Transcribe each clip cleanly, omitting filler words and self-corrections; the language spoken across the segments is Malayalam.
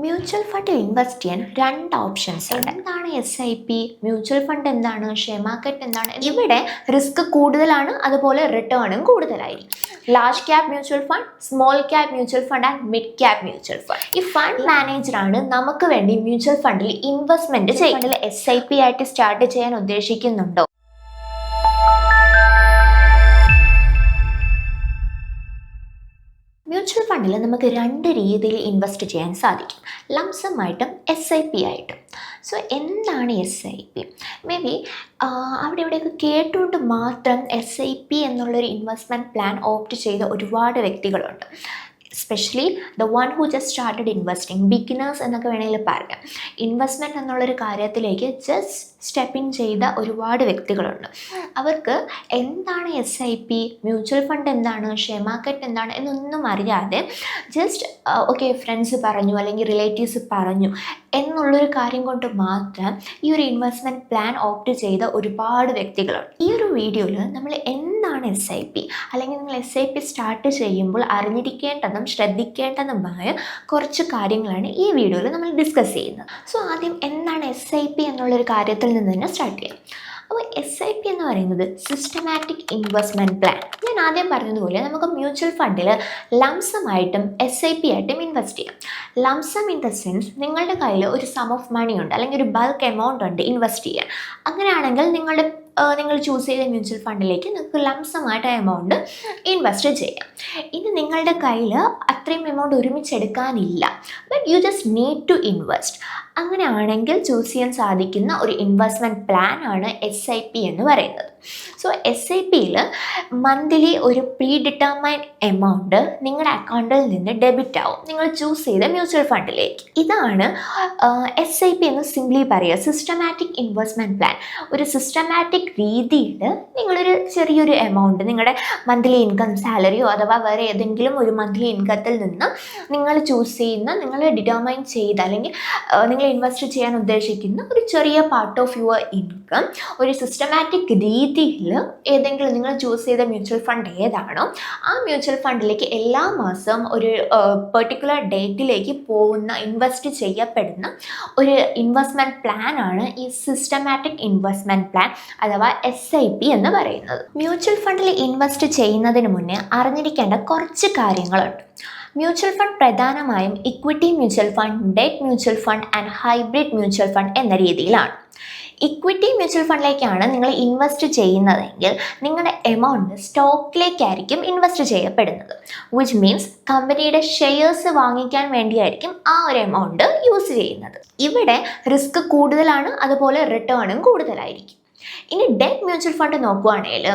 മ്യൂച്വൽ ഫണ്ടിൽ ഇൻവെസ്റ്റ് ചെയ്യാൻ രണ്ട് ഓപ്ഷൻസ് ഉണ്ട്. എന്താണ് SIP, മ്യൂച്വൽ ഫണ്ട് എന്താണ്, ഷെയർ മാർക്കറ്റ് എന്താണ്? ഇവിടെ റിസ്ക് കൂടുതലാണ്, അതുപോലെ റിട്ടേണും കൂടുതലായിരിക്കും. Large cap mutual fund, small cap mutual fund and mid cap mutual fund. ഈ ഫണ്ട് മാനേജറാണ് നമുക്ക് വേണ്ടി മ്യൂച്വൽ ഫണ്ടിൽ ഇൻവെസ്റ്റ്മെന്റ് ചെയ്യുന്നത്. SIP ആയിട്ട് സ്റ്റാർട്ട് ചെയ്യാൻ ഉദ്ദേശിക്കുന്നുണ്ടോ? മ്യൂച്വൽ ഫണ്ടിൽ നമുക്ക് രണ്ട് രീതിയിൽ ഇൻവെസ്റ്റ് ചെയ്യാൻ സാധിക്കും, ലംസമായിട്ടും SIP ആയിട്ടും. സോ എന്താണ് SIP? മേ ബി അവിടെ ഇവിടെയൊക്കെ കേട്ടുകൊണ്ട് മാത്രം SIP എന്നുള്ളൊരു ഇൻവെസ്റ്റ്മെൻറ്റ് പ്ലാൻ ഓപ്റ്റ് ചെയ്ത ഒരുപാട് വ്യക്തികളുണ്ട്. Especially the one who just started investing, beginners എന്നൊക്കെ വേണമെങ്കിൽ പറയാം. ഇൻവെസ്റ്റ്മെൻറ്റ് എന്നുള്ളൊരു കാര്യത്തിലേക്ക് ജസ്റ്റ് സ്റ്റെപ്പിൻ ചെയ്ത ഒരുപാട് വ്യക്തികളുണ്ട്. അവർക്ക് എന്താണ് SIP, മ്യൂച്വൽ ഫണ്ട് എന്താണ്, ഷെയർ മാർക്കറ്റ് എന്താണ് എന്നൊന്നും അറിയാതെ ജസ്റ്റ് ഓക്കെ ഫ്രണ്ട്സ് പറഞ്ഞു അല്ലെങ്കിൽ റിലേറ്റീവ്സ് പറഞ്ഞു എന്നുള്ളൊരു കാര്യം കൊണ്ട് മാത്രം ഈ ഒരു ഇൻവെസ്റ്റ്മെൻറ്റ് പ്ലാൻ ഓപ്റ്റ് ചെയ്ത ഒരുപാട് വ്യക്തികളുണ്ട്. ഈ ഒരു വീഡിയോയിൽ നമ്മൾ എന്താണ് SIP, അല്ലെങ്കിൽ നിങ്ങൾ SIP സ്റ്റാർട്ട് ചെയ്യുമ്പോൾ അറിഞ്ഞിരിക്കേണ്ടതും ശ്രദ്ധിക്കേണ്ടതുമായ കുറച്ച് കാര്യങ്ങളാണ് ഈ വീഡിയോയിൽ നമ്മൾ ഡിസ്കസ് ചെയ്യുന്നത്. സോ ആദ്യം എന്താണ് SIP എന്നുള്ളൊരു കാര്യത്തിൽ നിന്ന് തന്നെ സ്റ്റാർട്ട് ചെയ്യാം. അപ്പോൾ SIP എന്ന് പറയുന്നത് സിസ്റ്റമാറ്റിക് ഇൻവെസ്റ്റ്മെൻറ്റ് പ്ലാൻ. ഞാൻ ആദ്യം പറഞ്ഞതുപോലെ നമുക്ക് മ്യൂച്വൽ ഫണ്ടിൽ ലംസമായിട്ടും SIP ആയിട്ടും ഇൻവെസ്റ്റ് ചെയ്യാം. ലംസം ഇൻ ദ സെൻസ് നിങ്ങളുടെ കയ്യിൽ ഒരു സം ഓഫ് മണി ഉണ്ട്, അല്ലെങ്കിൽ ഒരു ബൾക്ക് എമൗണ്ട് ഉണ്ട് ഇൻവെസ്റ്റ് ചെയ്യാൻ. അങ്ങനെയാണെങ്കിൽ നിങ്ങൾ ചൂസ് ചെയ്ത മ്യൂച്വൽ ഫണ്ടിലേക്ക് നിങ്ങൾക്ക് ലംസമായിട്ട് ആ എമൗണ്ട് ഇൻവെസ്റ്റ് ചെയ്യാം. ഇനി നിങ്ങളുടെ കയ്യിൽ അത്രയും എമൗണ്ട് ഒരുമിച്ചെടുക്കാനില്ല, but you just need to invest. അങ്ങനെയാണെങ്കിൽ ചൂസ് ചെയ്യാൻ സാധിക്കുന്ന ഒരു ഇൻവെസ്റ്റ്മെൻറ്റ് പ്ലാൻ ആണ് SIP എന്ന് പറയുന്നത്. സോ SIPയിൽ മന്ത്ലി ഒരു പ്രീ ഡിറ്റർമൈൻഡ് എമൗണ്ട് നിങ്ങളുടെ അക്കൗണ്ടിൽ നിന്ന് ഡെബിറ്റ് ആവും നിങ്ങൾ ചൂസ് ചെയ്ത മ്യൂച്വൽ ഫണ്ടിലേക്ക്. ഇതാണ് SIP എന്ന് സിംപ്ലി പറയുക, സിസ്റ്റമാറ്റിക് ഇൻവെസ്റ്റ്മെൻറ്റ് പ്ലാൻ. ഒരു സിസ്റ്റമാറ്റിക് രീതിയിൽ നിങ്ങളൊരു ചെറിയൊരു എമൗണ്ട് നിങ്ങളുടെ മന്ത്ലി ഇൻകം, സാലറിയോ അഥവാ വേറെ ഏതെങ്കിലും ഒരു മന്ത്ലി ഇൻകത്തിൽ നിന്ന് നിങ്ങൾ ചൂസ് ചെയ്യുന്ന, നിങ്ങൾ ഡിറ്റർമൈൻ ചെയ്ത അല്ലെങ്കിൽ നിങ്ങൾ ഇൻവെസ്റ്റ് ചെയ്യാൻ ഉദ്ദേശിക്കുന്ന ഒരു ചെറിയ പാർട്ട് ഓഫ് യുവർ ഇൻകം ഒരു സിസ്റ്റമാറ്റിക് രീതിയിൽ ഏതെങ്കിലും നിങ്ങൾ ചൂസ് ചെയ്ത മ്യൂച്വൽ ഫണ്ട് ഏതാണോ ആ മ്യൂച്വൽ ഫണ്ടിലേക്ക് എല്ലാ മാസവും ഒരു പെർട്ടിക്കുലർ ഡേറ്റിലേക്ക് പോകുന്ന, ഇൻവെസ്റ്റ് ചെയ്യപ്പെടുന്ന ഒരു ഇൻവെസ്റ്റ്മെൻറ്റ് പ്ലാൻ ആണ് ഈ സിസ്റ്റമാറ്റിക് ഇൻവെസ്റ്റ്മെൻറ്റ് പ്ലാൻ അഥവാ SIP എന്ന് പറയുന്നത്. മ്യൂച്വൽ ഫണ്ടിൽ ഇൻവെസ്റ്റ് ചെയ്യുന്നതിന് മുന്നേ അറിഞ്ഞിരിക്കേണ്ട കുറച്ച് കാര്യങ്ങളുണ്ട്. മ്യൂച്വൽ ഫണ്ട് പ്രധാനമായും equity mutual fund, debt mutual fund and hybrid mutual fund എന്ന രീതിയിലാണ്. ഇക്വിറ്റി മ്യൂച്വൽ ഫണ്ടിലേക്കാണ് നിങ്ങൾ ഇൻവെസ്റ്റ് ചെയ്യുന്നതെങ്കിൽ നിങ്ങളുടെ എമൗണ്ട് സ്റ്റോക്കിലേക്കായിരിക്കും ഇൻവെസ്റ്റ് ചെയ്യപ്പെടുന്നത്. വിച്ച് മീൻസ് കമ്പനിയുടെ ഷെയർസ് വാങ്ങിക്കാൻ വേണ്ടിയായിരിക്കും ആ ഒരു എമൗണ്ട് യൂസ് ചെയ്യുന്നത്. ഇവിടെ റിസ്ക് കൂടുതലാണ്, അതുപോലെ റിട്ടേണും കൂടുതലായിരിക്കും. ഇനി ഡെറ്റ് മ്യൂച്വൽ ഫണ്ട് നോക്കുകയാണെങ്കിൽ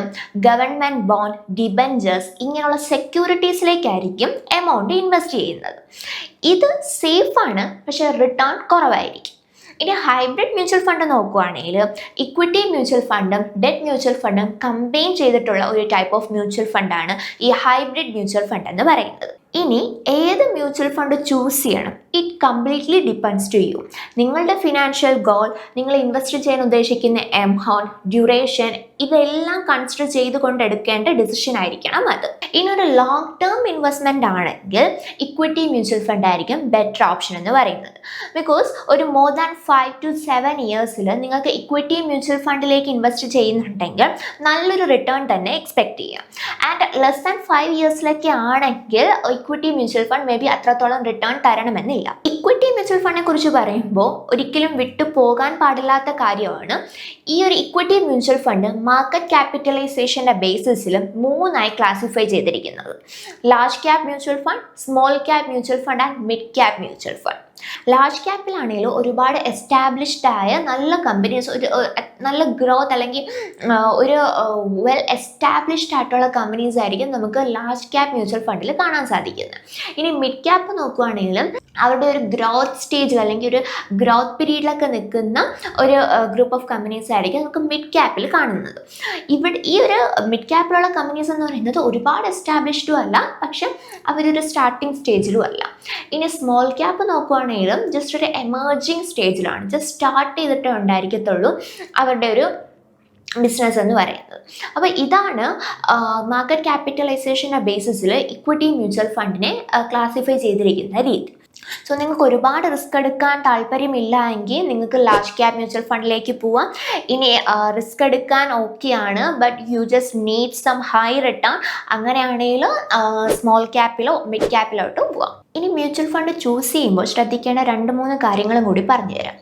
ഗവൺമെൻറ് ബോണ്ട്, ഡിബഞ്ചേഴ്സ് ഇങ്ങനെയുള്ള സെക്യൂരിറ്റീസിലേക്കായിരിക്കും എമൗണ്ട് ഇൻവെസ്റ്റ് ചെയ്യുന്നത്. ഇത് സേഫാണ്, പക്ഷേ റിട്ടേൺ കുറവായിരിക്കും. ഇനി ഹൈബ്രിഡ് മ്യൂച്വൽ ഫണ്ട് നോക്കുകയാണെങ്കിൽ ഇക്വിറ്റി മ്യൂച്വൽ ഫണ്ടും ഡെറ്റ് മ്യൂച്വൽ ഫണ്ടും കമ്പൈൻ ചെയ്തിട്ടുള്ള ഒരു ടൈപ്പ് ഓഫ് മ്യൂച്വൽ ഫണ്ടാണ് ഈ ഹൈബ്രിഡ് മ്യൂച്വൽ ഫണ്ട് എന്ന് പറയുന്നത്. ഇനി ഏത് മ്യൂച്വൽ ഫണ്ട് ചൂസ് ചെയ്യണം, it completely depends to you. നിങ്ങളുടെ ഫിനാൻഷ്യൽ ഗോൾ, നിങ്ങൾ ഇൻവെസ്റ്റ് ചെയ്യാൻ ഉദ്ദേശിക്കുന്ന എമൗണ്ട്, ഡ്യൂറേഷൻ ഇതെല്ലാം കൺസിഡർ ചെയ്തുകൊണ്ട് എടുക്കേണ്ട ഡിസിഷൻ ആയിരിക്കണം അത്. ഇനി ഒരു ലോങ് ടേം ഇൻവെസ്റ്റ്മെൻ്റ് ആണെങ്കിൽ ഇക്വിറ്റി മ്യൂച്വൽ ഫണ്ട് ആയിരിക്കും ബെറ്റർ ഓപ്ഷൻ എന്ന് പറയുന്നത്. ബിക്കോസ് ഒരു മോർ ദാൻ 5 to 7 ഇയേഴ്സിൽ നിങ്ങൾക്ക് ഇക്വിറ്റി മ്യൂച്വൽ ഫണ്ടിലേക്ക് ഇൻവെസ്റ്റ് ചെയ്യുന്നുണ്ടെങ്കിൽ നല്ലൊരു റിട്ടേൺ തന്നെ എക്സ്പെക്ട് ചെയ്യാം. ആൻഡ് ലെസ് ദാൻ 5 ഇയേഴ്സിലൊക്കെ ആണെങ്കിൽ equity mutual fund may be അത്രത്തോളം റിട്ടേൺ തരണമെന്നില്ല. ഇക്വിറ്റി മ്യൂച്വൽ ഫണ്ടിനെ കുറിച്ച് പറയുമ്പോൾ ഒരിക്കലും വിട്ടു പോകാൻ പാടില്ലാത്ത കാര്യമാണ് ഈ ഒരു ഇക്വിറ്റി മ്യൂച്വൽ ഫണ്ട് മാർക്കറ്റ് ക്യാപിറ്റലൈസേഷൻ്റെ ബേസിസിൽ 3ആയി ക്ലാസിഫൈ ചെയ്തിരിക്കുന്നത്. Large cap mutual fund, small cap mutual fund and mid cap mutual fund. Large ക്യാപ്പിലാണെങ്കിലും ഒരുപാട് എസ്റ്റാബ്ലിഷ്ഡ് ആയ നല്ല കമ്പനീസ്, ഒരു നല്ല ഗ്രോത്ത് അല്ലെങ്കിൽ ഒരു വെൽ എസ്റ്റാബ്ലിഷ്ഡ് ആയിട്ടുള്ള കമ്പനീസ് ആയിരിക്കും നമുക്ക് ലാർജ് ക്യാപ് മ്യൂച്വൽ ഫണ്ടിൽ കാണാൻ സാധിക്കുന്നത്. ഇനി മിഡ് ക്യാപ്പ് നോക്കുകയാണെങ്കിലും അവരുടെ ഒരു ഗ്രോത്ത് സ്റ്റേജിൽ അല്ലെങ്കിൽ ഒരു ഗ്രോത്ത് പീരീഡിലൊക്കെ നിൽക്കുന്ന ഒരു ഗ്രൂപ്പ് ഓഫ് കമ്പനീസ് ആയിരിക്കും നമുക്ക് മിഡ് ക്യാപ്പിൽ കാണുന്നത്. ഇവിടെ ഈ ഒരു മിഡ് ക്യാപ്പിലുള്ള കമ്പനീസ് എന്ന് പറയുന്നത് ഒരുപാട് എസ്റ്റാബ്ലിഷ്ഡും അല്ല, പക്ഷെ അവരൊരു സ്റ്റാർട്ടിങ് സ്റ്റേജിലും അല്ല. ഇനി സ്മോൾ ക്യാപ്പ് നോക്കുകയാണെങ്കിലും ജസ്റ്റ് ഒരു എമർജിങ് സ്റ്റേജിലാണ്, ജസ്റ്റ് സ്റ്റാർട്ട് ചെയ്തിട്ടേ ഉണ്ടായിരിക്കത്തുള്ളൂ അവരുടെ ഒരു ബിസിനസ് എന്ന് പറയുന്നത്. അപ്പോൾ ഇതാണ് മാർക്കറ്റ് ക്യാപിറ്റലൈസേഷൻ്റെ ബേസിസിൽ ഇക്വിറ്റി മ്യൂച്വൽ ഫണ്ടിനെ ക്ലാസിഫൈ ചെയ്തിരിക്കുന്ന രീതി. സോ നിങ്ങൾക്ക് ഒരുപാട് റിസ്ക് എടുക്കാൻ താല്പര്യമില്ല എങ്കിൽ നിങ്ങൾക്ക് ലാർജ് ക്യാപ് മ്യൂച്വൽ ഫണ്ടിലേക്ക് പോവാം. ഇനി റിസ്ക് എടുക്കാൻ ഓക്കെയാണ്, but you just need some high return, അങ്ങനെയാണെങ്കിൽ സ്മോൾ ക്യാപ്പിലോ മിഡ് ക്യാപ്പിലോട്ടോ പോവാം. ഇനി മ്യൂച്വൽ ഫണ്ട് ചൂസ് ചെയ്യുമ്പോൾ ശ്രദ്ധിക്കേണ്ട 2-3 കാര്യങ്ങളും കൂടി പറഞ്ഞുതരാം.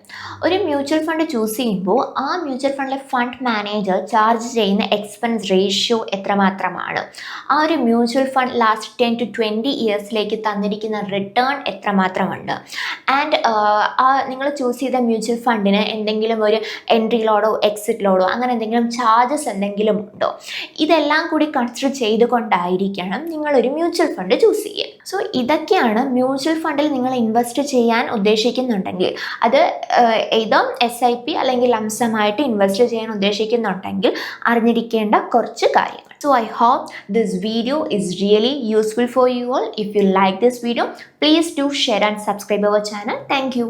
ഒരു മ്യൂച്വൽ ഫണ്ട് ചൂസ് ചെയ്യുമ്പോൾ ആ മ്യൂച്വൽ ഫണ്ടിലെ ഫണ്ട് മാനേജർ ചാർജ് ചെയ്യുന്ന എക്സ്പെൻസ് റേഷ്യോ എത്രമാത്രമാണ്, ആ ഒരു മ്യൂച്വൽ ഫണ്ട് ലാസ്റ്റ് 10 to 20 ഇയേഴ്സിലേക്ക് തന്നിരിക്കുന്ന റിട്ടേൺ എത്രമാത്രമുണ്ട്, ആൻഡ് നിങ്ങൾ ചൂസ് ചെയ്ത മ്യൂച്വൽ ഫണ്ടിന് എന്തെങ്കിലും ഒരു എൻട്രി ലോഡോ എക്സിറ്റ് ലോഡോ അങ്ങനെ എന്തെങ്കിലും ചാർജസ് എന്തെങ്കിലും ഉണ്ടോ, ഇതെല്ലാം കൂടി കൺസിഡർ ചെയ്തുകൊണ്ടായിരിക്കണം നിങ്ങളൊരു മ്യൂച്വൽ ഫണ്ട് ചൂസ് ചെയ്യുക. സോ ഇതൊക്കെയാണ് മ്യൂച്വൽ ഫണ്ടിൽ നിങ്ങൾ ഇൻവെസ്റ്റ് ചെയ്യാൻ ഉദ്ദേശിക്കുന്നുണ്ടെങ്കിൽ, അത് ഏതോ SIP അല്ലെങ്കിൽ ലംസമായിട്ട് ഇൻവെസ്റ്റ് ചെയ്യാൻ ഉദ്ദേശിക്കുന്നുണ്ടെങ്കിൽ അറിഞ്ഞിരിക്കേണ്ട കുറച്ച് കാര്യങ്ങൾ. So I hope this video is really useful for you all. If you like this video, please do share and subscribe our channel. Thank you.